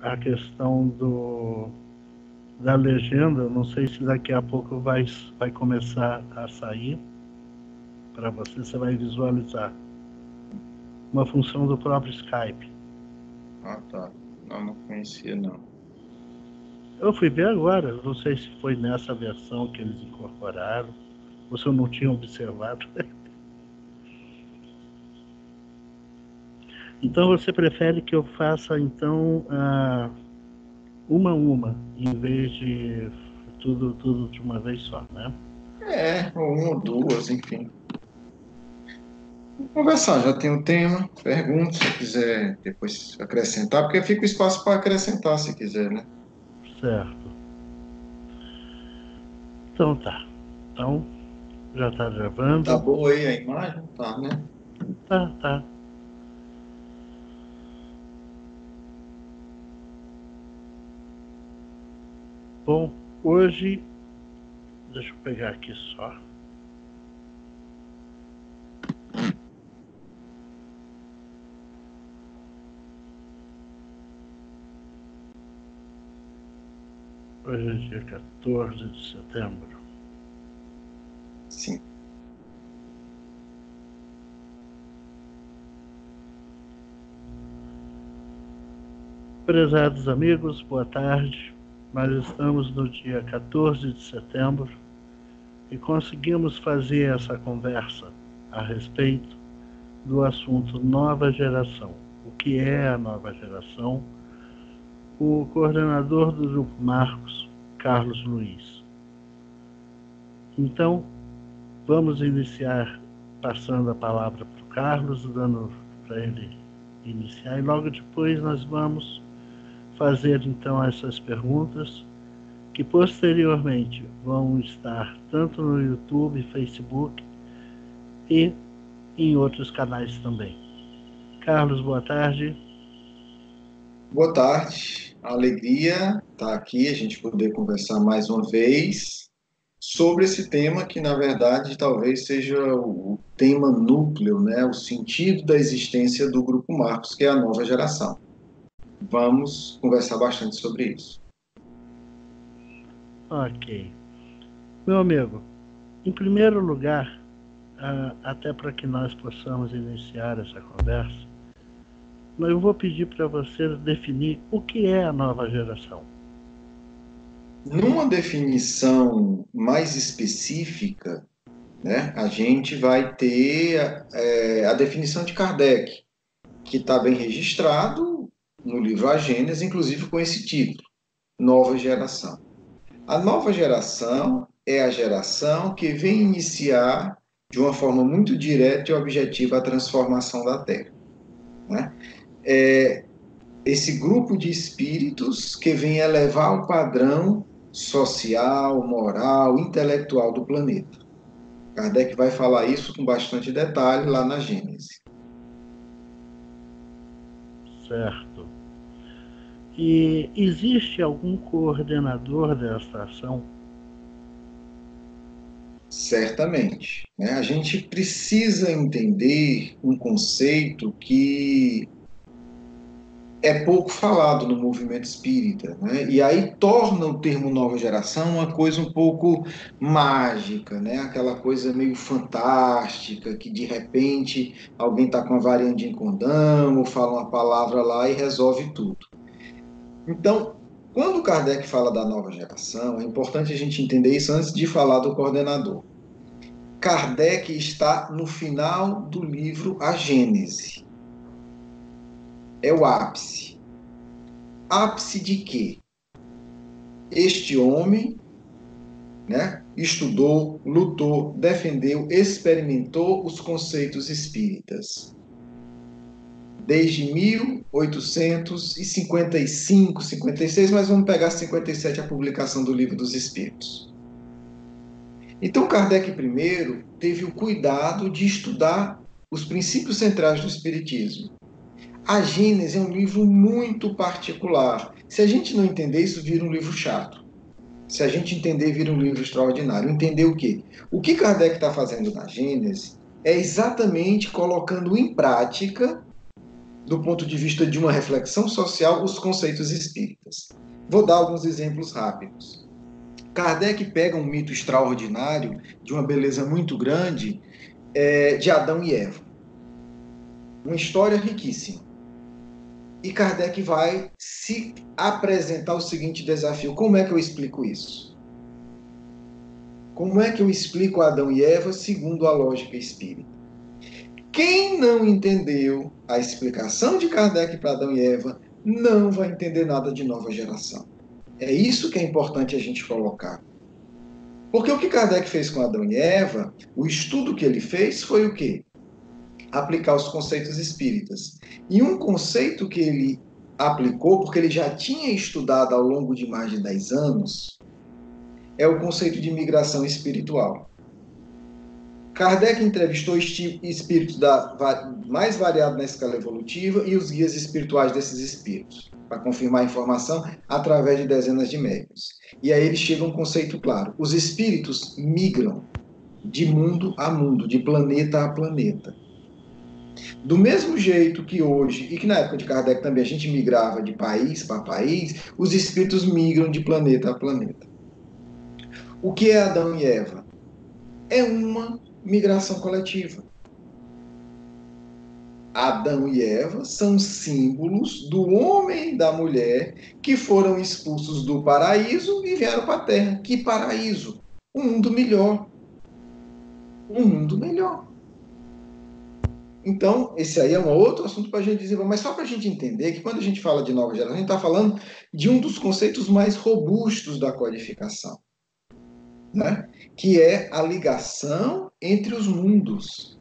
a questão da legenda. Não sei se daqui a pouco vai começar a sair para você, você vai visualizar uma função do próprio Skype. Ah, tá. Não conhecia, não. Eu fui ver agora, não sei se foi nessa versão que eles incorporaram, ou se eu não tinha observado. Então você prefere que eu faça então uma a uma, em vez de tudo de uma vez só, né? Ou uma ou duas, enfim. Vamos conversar, já tem o tema, pergunta, se quiser depois acrescentar, porque fica o espaço para acrescentar, se quiser, né? Certo. Então tá. Então, já tá Tá gravando. boa aí a imagem? Tá, né? Tá. Bom, hoje, deixa eu pegar aqui só. Hoje é dia 14 de setembro. Sim. Prezados amigos, boa tarde. Nós estamos no dia 14 de setembro e conseguimos fazer essa conversa a respeito do assunto nova geração. O que é a nova geração? O coordenador do Grupo Marcos, Carlos Luiz. Então, vamos iniciar passando a palavra para o Carlos, dando para ele iniciar, e logo depois nós vamos fazer então essas perguntas que posteriormente vão estar tanto no YouTube, Facebook e em outros canais também. Carlos, boa tarde. Boa tarde, a alegria estar aqui, a gente poder conversar mais uma vez sobre esse tema que, na verdade, talvez seja o tema núcleo, né? O sentido da existência do Grupo Marcos, que é a nova geração. Vamos conversar bastante sobre isso. Ok. Meu amigo, em primeiro lugar, até para que nós possamos iniciar essa conversa, eu vou pedir para você definir o que é a nova geração. Numa definição mais específica, né, a gente vai ter a definição de Kardec, que está bem registrado no livro A Gênese, inclusive com esse título, Nova Geração. A nova geração é a geração que vem iniciar de uma forma muito direta e objetiva a transformação da Terra, né? Esse grupo de espíritos que vem elevar o padrão social, moral, intelectual do planeta. Kardec vai falar isso com bastante detalhe lá na Gênese. Certo. E existe algum coordenador desta ação? Certamente, né? A gente precisa entender um conceito que é pouco falado no movimento espírita, né? E aí torna o termo nova geração uma coisa um pouco mágica, né? Aquela coisa meio fantástica, que de repente alguém está com a varinha de condão, ou fala uma palavra lá e resolve tudo. Então, quando Kardec fala da nova geração, é importante a gente entender isso antes de falar do coordenador. Kardec está no final do livro A Gênese. É o ápice. Ápice de quê? Este homem, né, estudou, lutou, defendeu, experimentou os conceitos espíritas. Desde 1855, 56, mas vamos pegar 57, a publicação do Livro dos Espíritos. Então, Kardec primeiro teve o cuidado de estudar os princípios centrais do Espiritismo. A Gênese é um livro muito particular. Se a gente não entender isso, vira um livro chato. Se a gente entender, vira um livro extraordinário. Entender o quê? O que Kardec está fazendo na Gênese é exatamente colocando em prática do ponto de vista de uma reflexão social, os conceitos espíritas. Vou dar alguns exemplos rápidos. Kardec pega um mito extraordinário, de uma beleza muito grande, de Adão e Eva. Uma história riquíssima. E Kardec vai se apresentar o seguinte desafio: como é que eu explico isso? Como é que eu explico Adão e Eva segundo a lógica espírita? Quem não entendeu a explicação de Kardec para Adão e Eva não vai entender nada de nova geração. É isso que é importante a gente colocar. Porque o que Kardec fez com Adão e Eva, o estudo que ele fez foi o quê? Aplicar os conceitos espíritas. E um conceito que ele aplicou, porque ele já tinha estudado ao longo de mais de 10 anos, é o conceito de migração espiritual. Kardec entrevistou espíritos mais variados na escala evolutiva e os guias espirituais desses espíritos, para confirmar a informação através de dezenas de médiuns. E aí ele chega a um conceito claro: os espíritos migram de mundo a mundo, de planeta a planeta. Do mesmo jeito que hoje, e que na época de Kardec também a gente migrava de país para país, os espíritos migram de planeta a planeta. O que é Adão e Eva? É uma migração coletiva. Adão e Eva são símbolos do homem e da mulher que foram expulsos do paraíso e vieram para a Terra. Que paraíso? Um mundo melhor. Um mundo melhor. Então, esse aí é um outro assunto para a gente dizer, mas só para a gente entender que quando a gente fala de nova geração, a gente está falando de um dos conceitos mais robustos da codificação, né? Que é a ligação entre os mundos.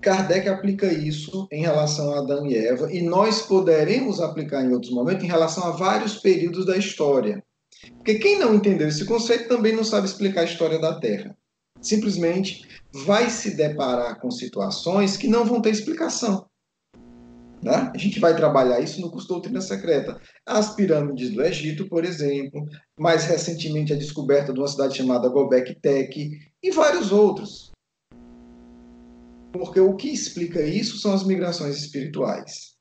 Kardec aplica isso em relação a Adão e Eva, e nós poderemos aplicar em outros momentos em relação a vários períodos da história. Porque quem não entendeu esse conceito também não sabe explicar a história da Terra. Simplesmente vai se deparar com situações que não vão ter explicação. Né? A gente vai trabalhar isso no curso Doutrina Secreta. As pirâmides do Egito, por exemplo, mais recentemente a descoberta de uma cidade chamada Göbekli Tepe e vários outros. Porque o que explica isso são as migrações espirituais.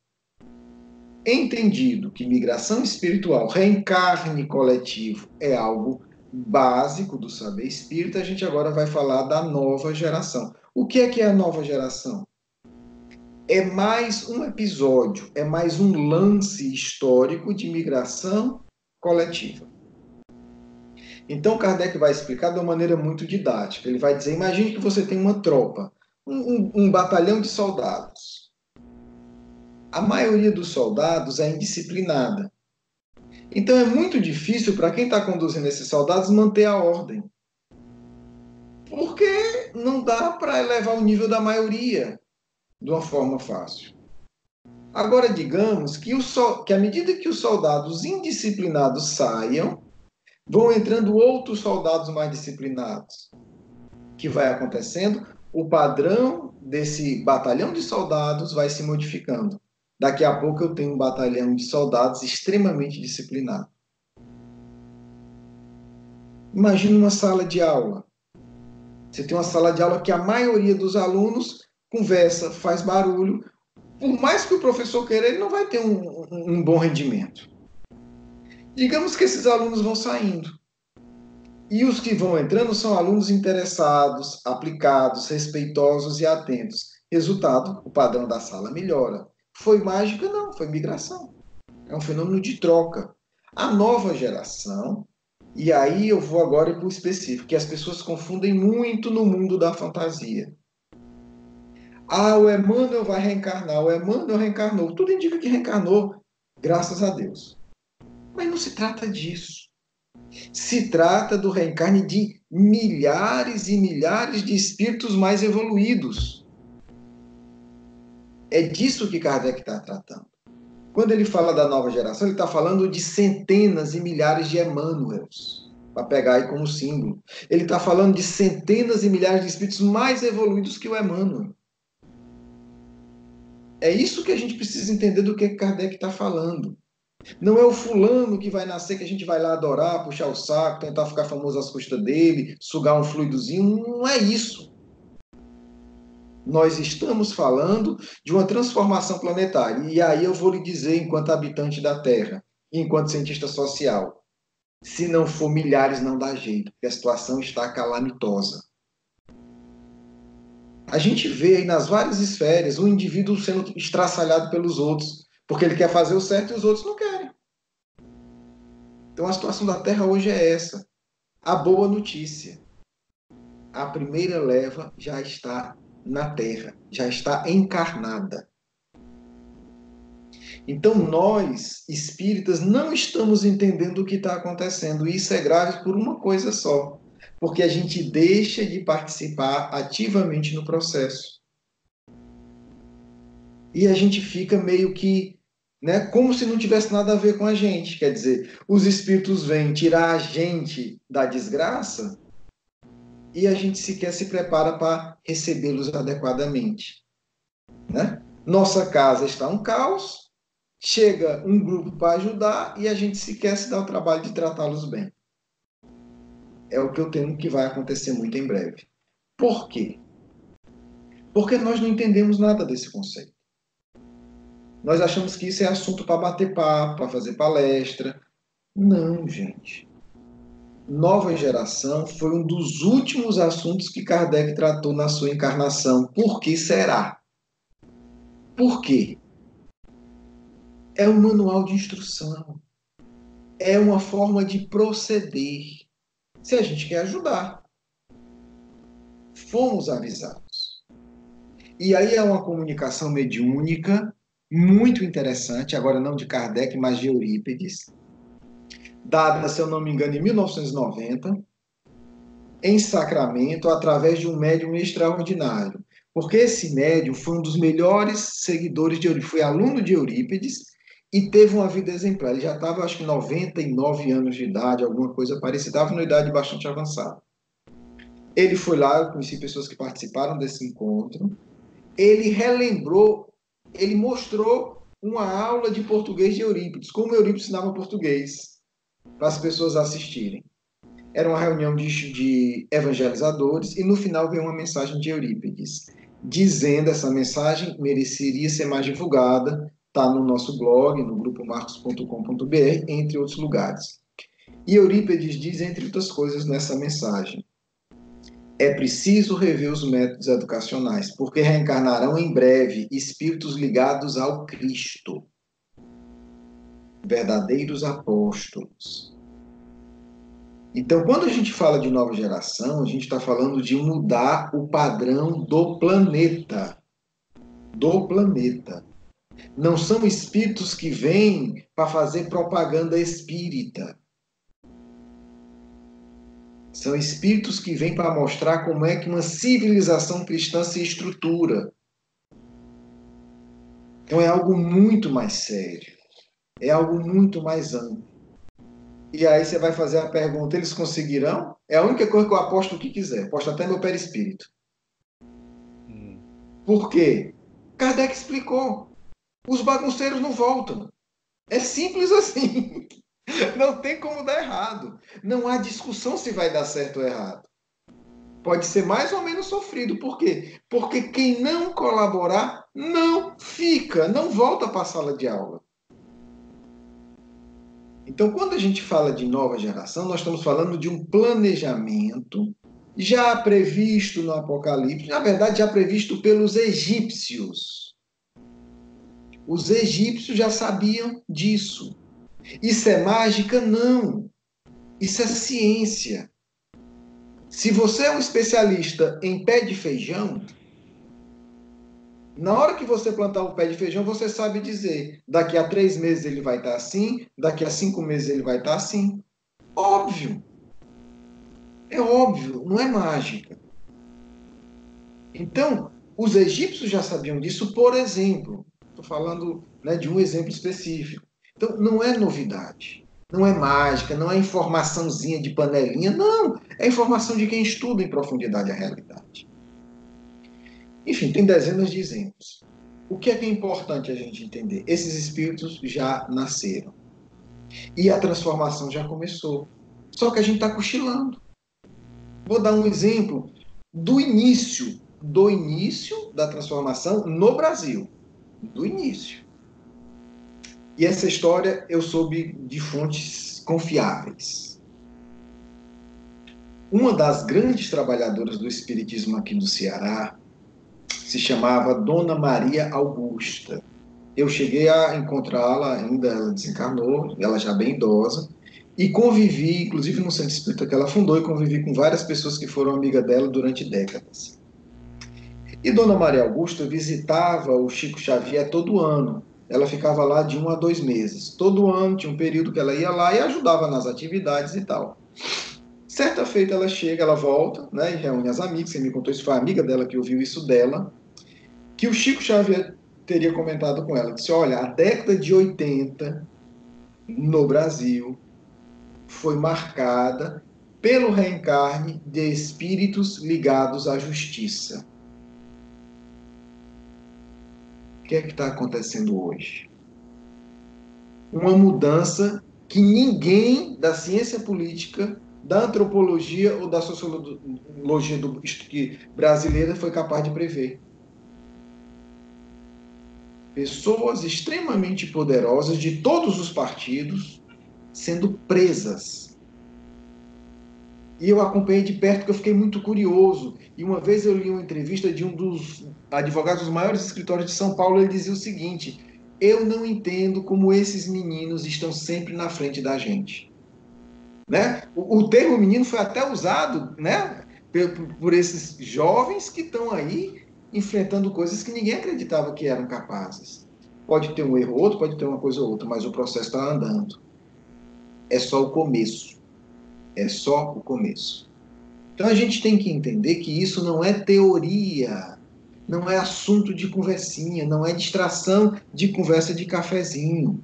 Entendido que migração espiritual, reencarne coletivo, é algo básico do saber espírita, a gente agora vai falar da nova geração. O que é a nova geração? É mais um episódio, é mais um lance histórico de migração coletiva. Então Kardec vai explicar de uma maneira muito didática. Ele vai dizer, imagine que você tem uma tropa, um batalhão de soldados. A maioria dos soldados é indisciplinada. Então é muito difícil para quem está conduzindo esses soldados manter a ordem. Porque não dá para elevar o nível da maioria de uma forma fácil. Agora, digamos que à medida que os soldados indisciplinados saiam, vão entrando outros soldados mais disciplinados. O que vai acontecendo? O padrão desse batalhão de soldados vai se modificando. Daqui a pouco eu tenho um batalhão de soldados extremamente disciplinado. Imagina uma sala de aula. Você tem uma sala de aula que a maioria dos alunos conversa, faz barulho. Por mais que o professor queira, ele não vai ter um bom rendimento. Digamos que esses alunos vão saindo. E os que vão entrando são alunos interessados, aplicados, respeitosos e atentos. Resultado, o padrão da sala melhora. Foi mágica? Não, foi migração. É um fenômeno de troca. A nova geração, e aí eu vou agora para o específico, que as pessoas confundem muito no mundo da fantasia. Ah, o Emmanuel vai reencarnar, o Emmanuel reencarnou. Tudo indica que reencarnou, graças a Deus. Mas não se trata disso. Se trata do reencarne de milhares e milhares de espíritos mais evoluídos. É disso que Kardec está tratando. Quando ele fala da nova geração, ele está falando de centenas e milhares de Emmanuels, para pegar aí como símbolo. Ele está falando de centenas e milhares de espíritos mais evoluídos que o Emmanuel. É isso que a gente precisa entender do que Kardec está falando. Não é o fulano que vai nascer, que a gente vai lá adorar, puxar o saco, tentar ficar famoso às custas dele, sugar um fluidozinho. Não é isso. Nós estamos falando de uma transformação planetária. E aí eu vou lhe dizer, enquanto habitante da Terra, enquanto cientista social, se não for milhares, não dá jeito, porque a situação está calamitosa. A gente vê aí nas várias esferas o indivíduo sendo estraçalhado pelos outros, porque ele quer fazer o certo e os outros não querem. Então a situação da Terra hoje é essa. A boa notícia: a primeira leva já está na Terra, já está encarnada. Então nós, espíritas, não estamos entendendo o que está acontecendo. E isso é grave por uma coisa só: porque a gente deixa de participar ativamente no processo. E a gente fica meio que, né, como se não tivesse nada a ver com a gente. Quer dizer, os espíritos vêm tirar a gente da desgraça e a gente sequer se prepara para recebê-los adequadamente, né? Nossa casa está um caos, chega um grupo para ajudar e a gente sequer se dá o trabalho de tratá-los bem. É o que eu temo que vai acontecer muito em breve. Por quê? Porque nós não entendemos nada desse conceito. Nós achamos que isso é assunto para bater papo, para fazer palestra. Não, gente. Nova geração foi um dos últimos assuntos que Kardec tratou na sua encarnação. Por que será? Por quê? É um manual de instrução. É uma forma de proceder. Se a gente quer ajudar. Fomos avisados. E aí é uma comunicação mediúnica muito interessante, agora não de Kardec, mas de Eurípides, dada, se eu não me engano, em 1990, em Sacramento, através de um médium extraordinário. Porque esse médium foi um dos melhores seguidores de Eurípides, foi aluno de Eurípides e teve uma vida exemplar. Ele já estava, acho que, 99 anos de idade, alguma coisa parecida, estava numa idade bastante avançada. Ele foi lá, eu conheci pessoas que participaram desse encontro, ele relembrou, ele mostrou uma aula de português de Eurípides, como Eurípides ensinava português, para as pessoas assistirem. Era uma reunião de evangelizadores e no final veio uma mensagem de Eurípides, dizendo essa mensagem mereceria ser mais divulgada, está no nosso blog, no grupo marcos.com.br, entre outros lugares. E Eurípides diz, entre outras coisas, nessa mensagem: é preciso rever os métodos educacionais, porque reencarnarão em breve espíritos ligados ao Cristo, verdadeiros apóstolos. Então, quando a gente fala de nova geração, a gente está falando de mudar o padrão do planeta. Do planeta. Não são espíritos que vêm para fazer propaganda espírita. São espíritos que vêm para mostrar como é que uma civilização cristã se estrutura. Então é algo muito mais sério. É algo muito mais amplo. E aí você vai fazer a pergunta, eles conseguirão? É a única coisa que eu aposto o que quiser. Aposto até meu perispírito. Por quê? Kardec explicou. Os bagunceiros não voltam. É simples assim. Não tem como dar errado. Não há discussão se vai dar certo ou errado. Pode ser mais ou menos sofrido. Por quê? Porque quem não colaborar não fica, não volta para a sala de aula. Então, quando a gente fala de nova geração, nós estamos falando de um planejamento já previsto no Apocalipse, na verdade, já previsto pelos egípcios. Os egípcios já sabiam disso. Isso é mágica? Não. Isso é ciência. Se você é um especialista em pé de feijão, na hora que você plantar o pé de feijão, você sabe dizer, daqui a 3 meses ele vai estar assim, daqui a 5 meses ele vai estar assim. Óbvio. É óbvio, não é mágica. Então, os egípcios já sabiam disso, por exemplo. Estou falando, né, de um exemplo específico. Então, não é novidade. Não é mágica, não é informaçãozinha de panelinha, não. É informação de quem estuda em profundidade a realidade. Enfim, tem dezenas de exemplos. O que é importante a gente entender? Esses espíritos já nasceram. E a transformação já começou. Só que a gente está cochilando. Vou dar um exemplo do início do início da transformação no Brasil, do início. E essa história eu soube de fontes confiáveis. Uma das grandes trabalhadoras do espiritismo aqui do Ceará se chamava Dona Maria Augusta. Eu cheguei a encontrá-la, ainda ela desencarnou, ela já bem idosa, e convivi, inclusive no centro espírita que ela fundou, e convivi com várias pessoas que foram amiga dela durante décadas. E Dona Maria Augusta visitava o Chico Xavier todo ano. Ela ficava lá de 1 a 2 meses. Todo ano tinha um período que ela ia lá e ajudava nas atividades e tal. Certa feita ela chega, ela volta, né, e reúne as amigas. Você me contou isso, foi a amiga dela que ouviu isso dela, que o Chico Xavier teria comentado com ela. Disse, olha, a década de 80 no Brasil foi marcada pelo reencarne de espíritos ligados à justiça. O que é que está acontecendo hoje? Uma mudança que ninguém da ciência política, da antropologia ou da sociologia brasileira foi capaz de prever. Pessoas extremamente poderosas de todos os partidos sendo presas. E eu acompanhei de perto porque eu fiquei muito curioso. E uma vez eu li uma entrevista de um dos advogados dos maiores escritórios de São Paulo, ele dizia o seguinte: eu não entendo como esses meninos estão sempre na frente da gente. Né? O termo menino foi até usado, né, por esses jovens que estão aí enfrentando coisas que ninguém acreditava que eram capazes. Pode ter um erro ou outro, pode ter uma coisa ou outra, mas o processo está andando. É só o começo. É só o começo. Então a gente tem que entender que isso não é teoria, não é assunto de conversinha, não é distração de conversa de cafezinho.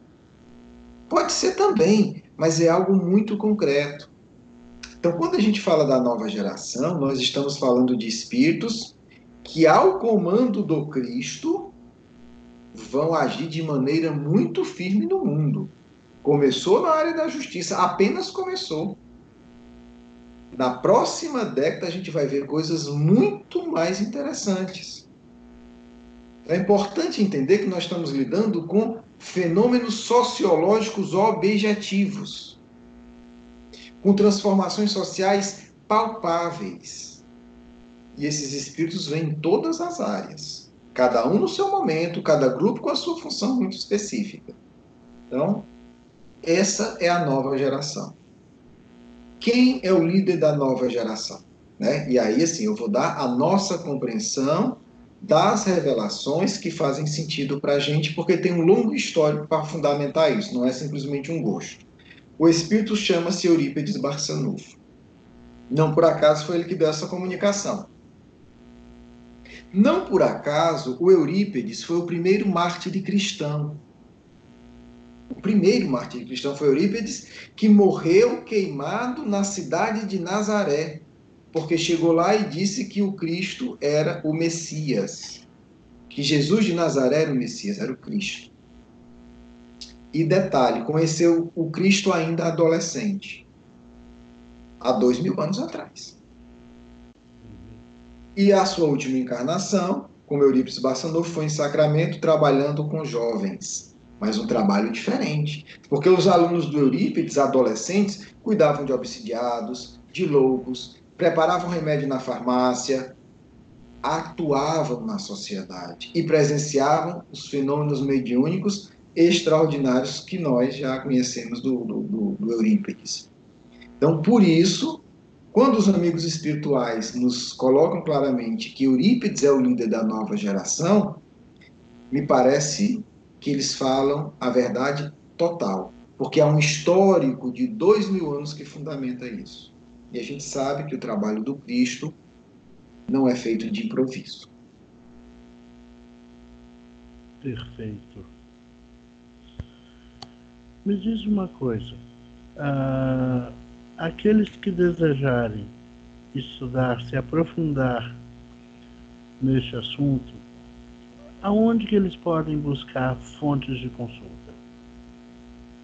Pode ser também, mas é algo muito concreto. Então, quando a gente fala da nova geração, nós estamos falando de espíritos que, ao comando do Cristo, vão agir de maneira muito firme no mundo. Começou na área da justiça, apenas começou. Na próxima década, a gente vai ver coisas muito mais interessantes. É importante entender que nós estamos lidando com fenômenos sociológicos objetivos, com transformações sociais palpáveis. E esses espíritos vêm em todas as áreas, cada um no seu momento, cada grupo com a sua função muito específica. Então, essa é a nova geração. Quem é o líder da nova geração? Né? E aí, assim, eu vou dar a nossa compreensão das revelações que fazem sentido para a gente, porque tem um longo histórico para fundamentar isso, não é simplesmente um gosto. O espírito chama-se Eurípides Barçanufo. Não por acaso foi ele que deu essa comunicação. Não por acaso o Eurípides foi o primeiro mártir cristão. O primeiro mártir cristão foi Eurípides, que morreu queimado na cidade de Nazaré, porque chegou lá e disse que o Cristo era o Messias, que Jesus de Nazaré era o Messias, era o Cristo. E detalhe, conheceu o Cristo ainda adolescente, há 2000 anos atrás. E a sua última encarnação, como Eurípides Barçanufo, foi em Sacramento, trabalhando com jovens, mas um trabalho diferente, porque os alunos do Eurípides, adolescentes, cuidavam de obsidiados, de loucos, preparavam remédio na farmácia, atuavam na sociedade e presenciavam os fenômenos mediúnicos extraordinários que nós já conhecemos do Eurípides. Então, por isso, quando os amigos espirituais nos colocam claramente que Eurípides é o líder da nova geração, me parece que eles falam a verdade total, porque há um histórico de 2000 anos que fundamenta isso. E a gente sabe que o trabalho do Cristo não é feito de improviso. Perfeito. Me diz uma coisa. Aqueles que desejarem estudar, se aprofundar neste assunto, aonde que eles podem buscar fontes de consulta?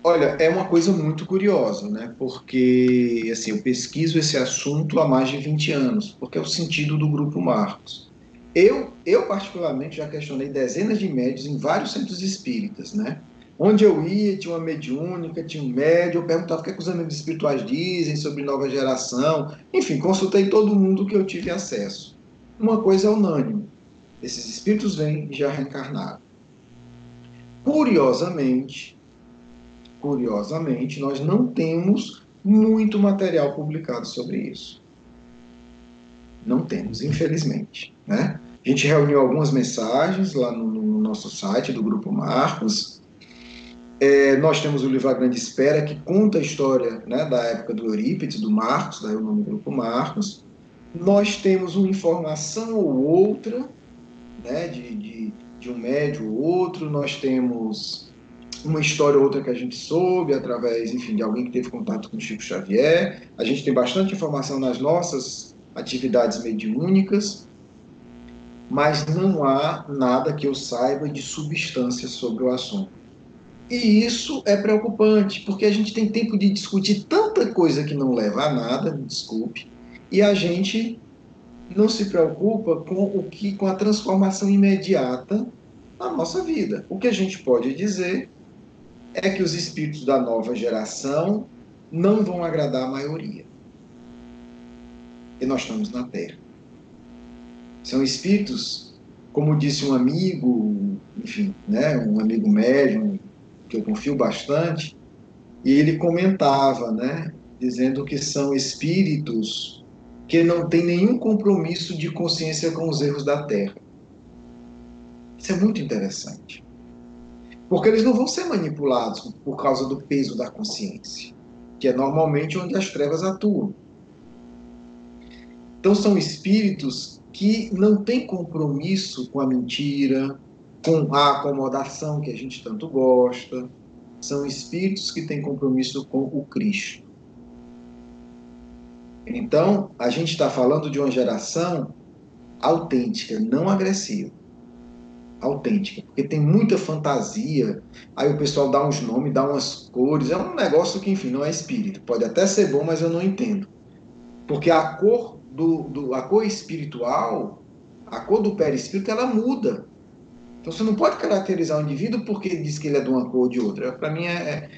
Olha, é uma coisa muito curiosa, né? Porque assim, eu pesquiso esse assunto há mais de 20 anos, porque é o sentido do Grupo Marcos. Eu particularmente já questionei dezenas de médios em vários centros espíritas, né? Onde eu ia, tinha uma mediúnica, tinha um médium, eu perguntava o que, é que os amigos espirituais dizem sobre nova geração. Enfim, consultei todo mundo que eu tive acesso. Uma coisa é unânime: esses espíritos vêm e já reencarnaram. Curiosamente, nós não temos muito material publicado sobre isso. Não temos, infelizmente, né? A gente reuniu algumas mensagens lá no nosso site do Grupo Marcos. Nós temos o livro A Grande Espera, que conta a história, né, da época do Eurípides, do Marcos, daí o nome do Grupo Marcos. Nós temos uma informação ou outra, né, de um médium ou outro. Nós temos uma história ou outra que a gente soube através, enfim, de alguém que teve contato com o Chico Xavier. A gente tem bastante informação nas nossas atividades mediúnicas, mas não há nada que eu saiba de substância sobre o assunto. E isso é preocupante, porque a gente tem tempo de discutir tanta coisa que não leva a nada, me desculpe, e a gente não se preocupa com a transformação imediata na nossa vida. O que a gente pode dizer é que os espíritos da nova geração não vão agradar a maioria. E nós estamos na Terra. São espíritos, como disse um amigo, enfim, né, um amigo médium, que eu confio bastante, e ele comentava, né, dizendo que são espíritos que não têm nenhum compromisso de consciência com os erros da Terra. Isso é muito interessante. Porque eles não vão ser manipulados por causa do peso da consciência, que é normalmente onde as trevas atuam. Então são espíritos que não têm compromisso com a mentira, com a acomodação que a gente tanto gosta. São espíritos que têm compromisso com o Cristo. Então, a gente está falando de uma geração autêntica, não agressiva. Autêntica, porque tem muita fantasia, aí o pessoal dá uns nomes, dá umas cores, é um negócio que, enfim, não é espírito. Pode até ser bom, mas eu não entendo. Porque a cor a cor espiritual, a cor do perispírito, ela muda. Então você não pode caracterizar um indivíduo porque ele diz que ele é de uma cor ou de outra. Para mim é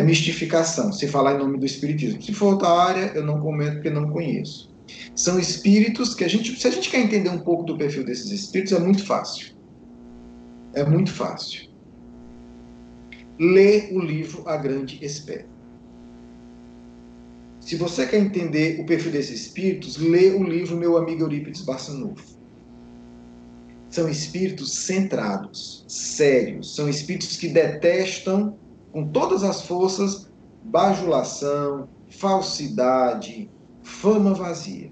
mistificação, se falar em nome do espiritismo. Se for outra área, eu não comento porque não conheço. São espíritos que se a gente quer entender um pouco do perfil desses espíritos, é muito fácil. É muito fácil. Lê o livro A Grande Espera. Se você quer entender o perfil desses espíritos, lê o livro Meu Amigo Eurípides Barçanufo. São espíritos centrados, sérios. São espíritos que detestam, com todas as forças, bajulação, falsidade, fama vazia.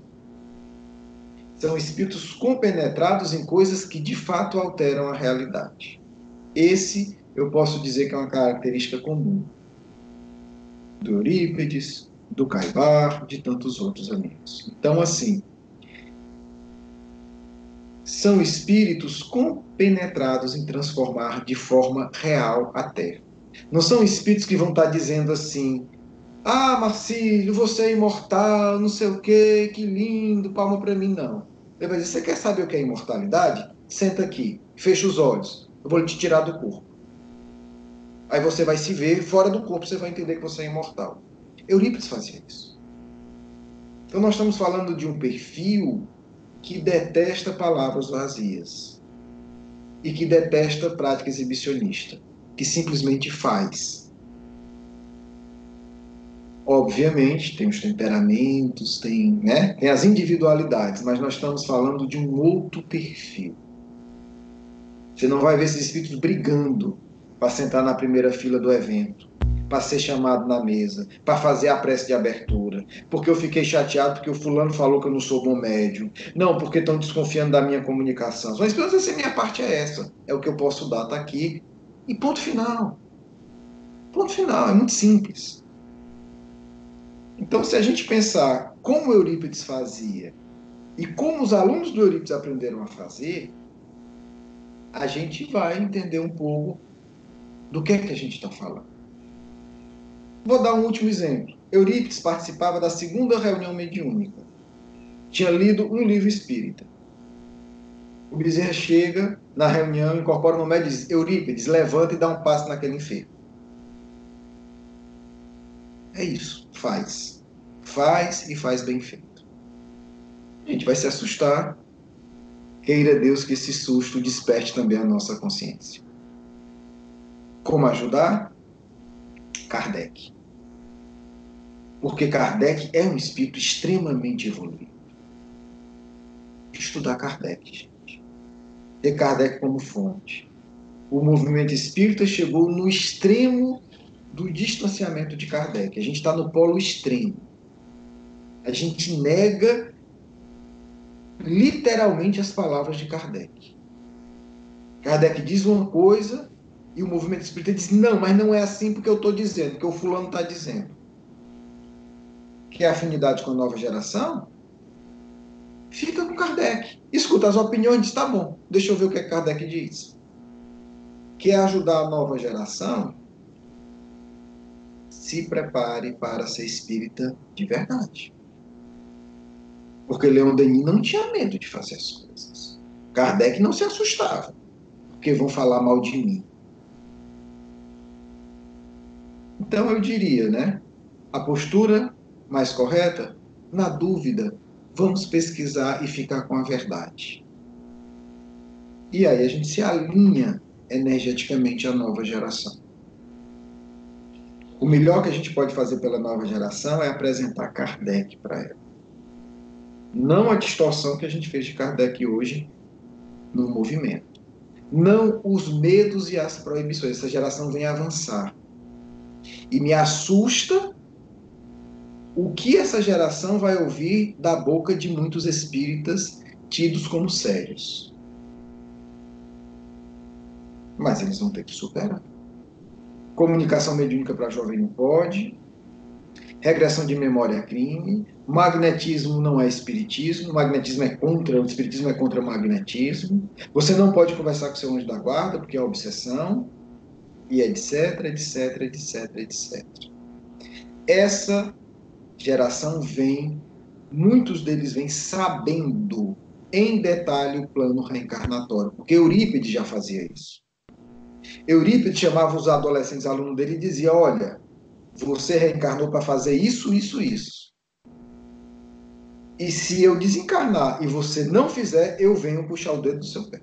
São espíritos compenetrados em coisas que de fato alteram a realidade. Esse eu posso dizer que é uma característica comum do Eurípides, do Caibar, de tantos outros amigos. Então, assim, são espíritos compenetrados em transformar de forma real a Terra. Não são espíritos que vão estar dizendo assim: ah, Marcílio, você é imortal, não sei o quê, que lindo, palma para mim, não. Ele vai dizer: você quer saber o que é imortalidade? Senta aqui, fecha os olhos, eu vou te tirar do corpo. Aí você vai se ver fora do corpo, você vai entender que você é imortal. Eurípides fazia isso. Então nós estamos falando de um perfil que detesta palavras vazias e que detesta prática exibicionista, que simplesmente faz. Obviamente, tem os temperamentos, tem as individualidades, mas nós estamos falando de um outro perfil. Você não vai ver esses espíritos brigando para sentar na primeira fila do evento, para ser chamado na mesa, para fazer a prece de abertura, porque eu fiquei chateado porque o fulano falou que eu não sou bom médium. Não, porque estão desconfiando da minha comunicação. Mas pelo menos a minha parte é essa. É o que eu posso dar, está aqui. E ponto final. Ponto final, é muito simples. Então, se a gente pensar como Eurípides fazia e como os alunos do Eurípides aprenderam a fazer, a gente vai entender um pouco do que é que a gente está falando. Vou dar um último exemplo. Eurípides participava da segunda reunião mediúnica. Tinha lido um livro espírita. O Bezerra chega na reunião, incorpora uma média e diz: Eurípides, levanta e dá um passo naquele enfermo. É isso, faz. Faz e faz bem feito. A gente vai se assustar. Queira Deus que esse susto desperte também a nossa consciência. Como ajudar? Kardec. Porque Kardec é um espírito extremamente evoluído. Estudar Kardec, gente. Ter Kardec como fonte. O movimento espírita chegou no extremo do distanciamento de Kardec. A gente está no polo extremo. A gente nega literalmente as palavras de Kardec. Kardec diz uma coisa e o movimento espírita diz: não, mas não é assim porque eu estou dizendo, porque o fulano está dizendo. Quer afinidade com a nova geração? Fica com Kardec. Escuta as opiniões e diz: tá bom, deixa eu ver o que Kardec diz. Quer ajudar a nova geração? Se prepare para ser espírita de verdade. Porque Leon Denis não tinha medo de fazer as coisas. Kardec não se assustava, porque vão falar mal de mim. Então eu diria, né? A postura mais correta, na dúvida, vamos pesquisar e ficar com a verdade. E aí a gente se alinha energeticamente à nova geração. O melhor que a gente pode fazer pela nova geração é apresentar Kardec para ela. Não a distorção que a gente fez de Kardec hoje no movimento. Não os medos e as proibições. Essa geração vem avançar. E me assusta o que essa geração vai ouvir da boca de muitos espíritas tidos como sérios. Mas eles vão ter que superar. Comunicação mediúnica para jovem não pode. Regressão de memória é crime. Magnetismo não é espiritismo. Magnetismo é contra, o espiritismo é contra o magnetismo. Você não pode conversar com seu anjo da guarda porque é obsessão. E etc, etc, etc, etc. Essa geração vem, muitos deles vêm sabendo em detalhe o plano reencarnatório, porque Eurípides já fazia isso. Eurípides chamava os adolescentes alunos dele e dizia: olha, você reencarnou para fazer isso, isso, isso. E se eu desencarnar e você não fizer, eu venho puxar o dedo do seu pé.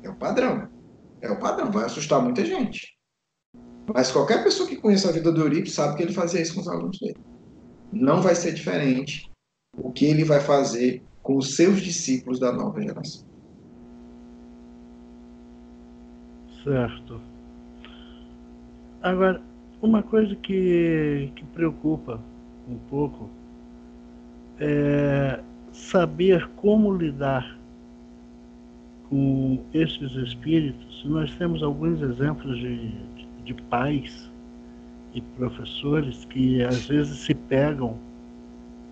É o padrão. É o padrão, vai assustar muita gente. Mas qualquer pessoa que conheça a vida do Eurípides sabe que ele fazia isso com os alunos dele. Não vai ser diferente o que ele vai fazer com os seus discípulos da nova geração. Certo. Agora, uma coisa que preocupa um pouco é saber como lidar com esses espíritos. Nós temos alguns exemplos de pais e professores que às vezes se pegam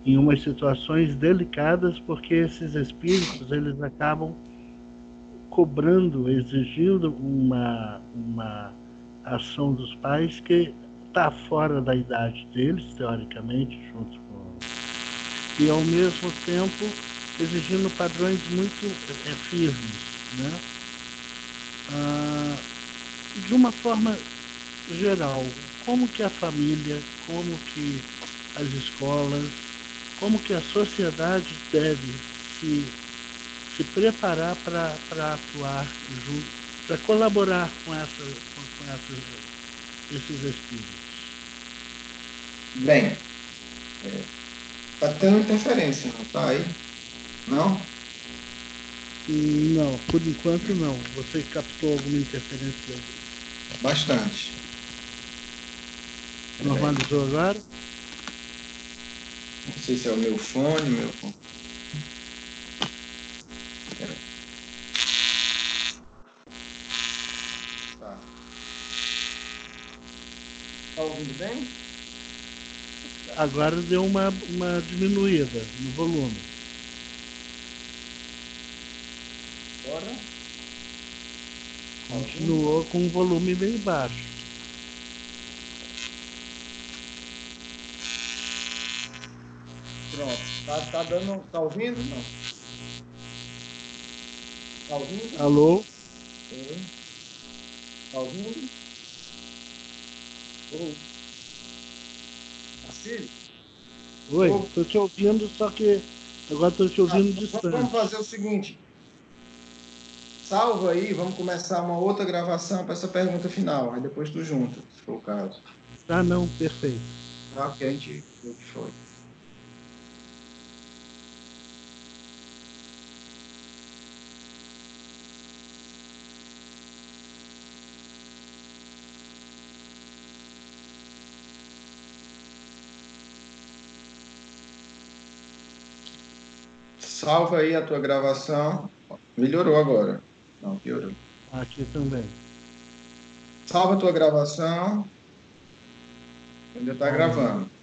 em umas situações delicadas porque esses espíritos eles acabam cobrando, exigindo uma ação dos pais que está fora da idade deles, teoricamente, junto com... e ao mesmo tempo exigindo padrões muito firmes, né? De uma forma geral, como que a família, como que as escolas, como que a sociedade deve se preparar para atuar junto, para colaborar com esses espíritos? Bem, está tendo interferência, não está aí? Não? Não, por enquanto não. Você captou alguma interferência? Bastante. Normalizou agora? Não sei se é o meu fone, meu fone. Tá. Está ouvindo bem? Agora deu uma diminuída no volume. Agora? Continuou com um volume bem baixo. Pronto. Tá dando. Tá ouvindo? Não. Tá ouvindo? Alô? Oi. Tá ouvindo? Oi. Marcílio? Oi, Ô, estou te ouvindo, só que agora estou te ouvindo vamos distante. fazer o seguinte. Salva aí, vamos começar uma outra gravação para essa pergunta final. Aí depois tu junta, se for o caso. Ah, não, perfeito. Tá, ok, a gente vê o que foi. Salva aí a tua gravação. Melhorou agora. Não, piorou. Aqui também. Salva a tua gravação. Ainda está Salve. gravando.